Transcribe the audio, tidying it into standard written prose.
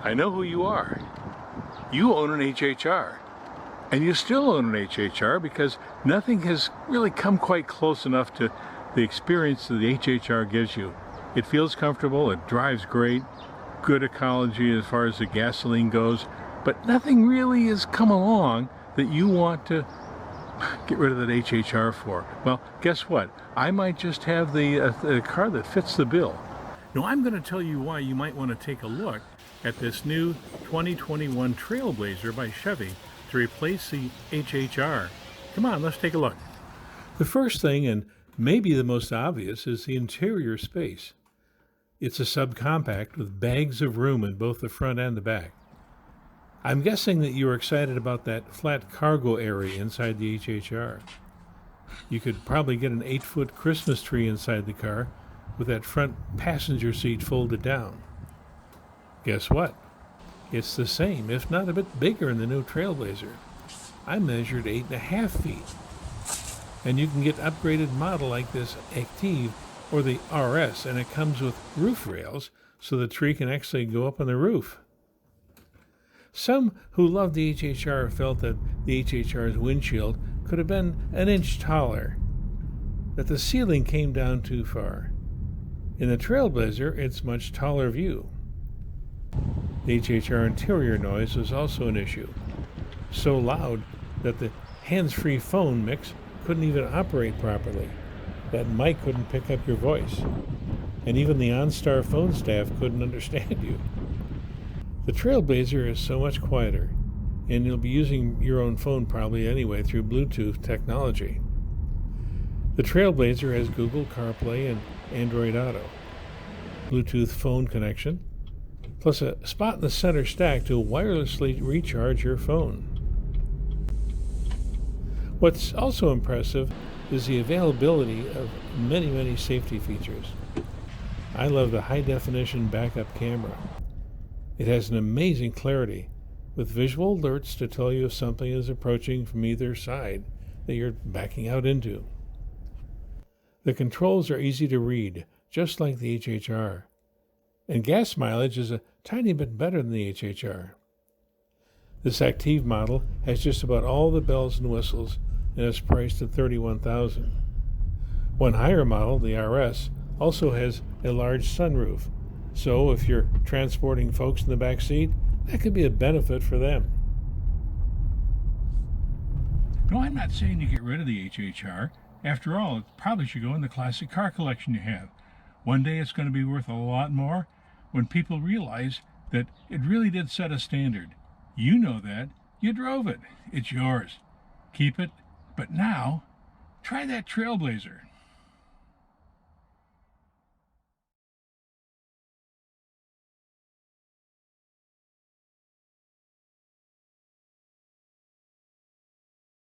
I know who you are. You own an HHR. And you still own an HHR because nothing has really come quite close enough to the experience that the HHR gives you. It feels comfortable, it drives great, good ecology as far as the gasoline goes, but nothing really has come along that you want to get rid of that HHR for. Well, guess what? I might just have the car that fits the bill. Now, I'm going to tell you why you might want to take a look at this new 2021 Trailblazer by Chevy to replace the HHR. Come on, let's take a look. The first thing, and maybe the most obvious, is the interior space. It's a subcompact with bags of room in both the front and the back. I'm guessing that you are excited about that flat cargo area inside the HHR. You could probably get an 8-foot Christmas tree inside the car with that front passenger seat folded down. Guess what? It's the same, if not a bit bigger, in the new Trailblazer. I measured 8.5 feet. And you can get an upgraded model like this Active or the RS, and it comes with roof rails so the tree can actually go up on the roof. Some who love the HHR felt that the HHR's windshield could have been an inch taller, that the ceiling came down too far. In the Trailblazer, it's much taller view. The HHR interior noise was also an issue, so loud that the hands-free phone mix couldn't even operate properly. That mic couldn't pick up your voice, and even the OnStar phone staff couldn't understand you. The Trailblazer is so much quieter, and you'll be using your own phone probably anyway through Bluetooth technology. The Trailblazer has Google CarPlay and Android Auto, Bluetooth phone connection, plus a spot in the center stack to wirelessly recharge your phone. What's also impressive is the availability of many safety features. I love the high-definition backup camera. It has an amazing clarity, with visual alerts to tell you if something is approaching from either side that you're backing out into. The controls are easy to read, just like the HHR. And gas mileage is a tiny bit better than the HHR. This Active model has just about all the bells and whistles and is priced at $31,000. One higher model, the RS, also has a large sunroof, so if you're transporting folks in the back seat, that could be a benefit for them. No, I'm not saying to get rid of the HHR. After all, it probably should go in the classic car collection you have. One day it's going to be worth a lot more when people realize that it really did set a standard. You know that. You drove it. It's yours. Keep it. But now, try that Trailblazer.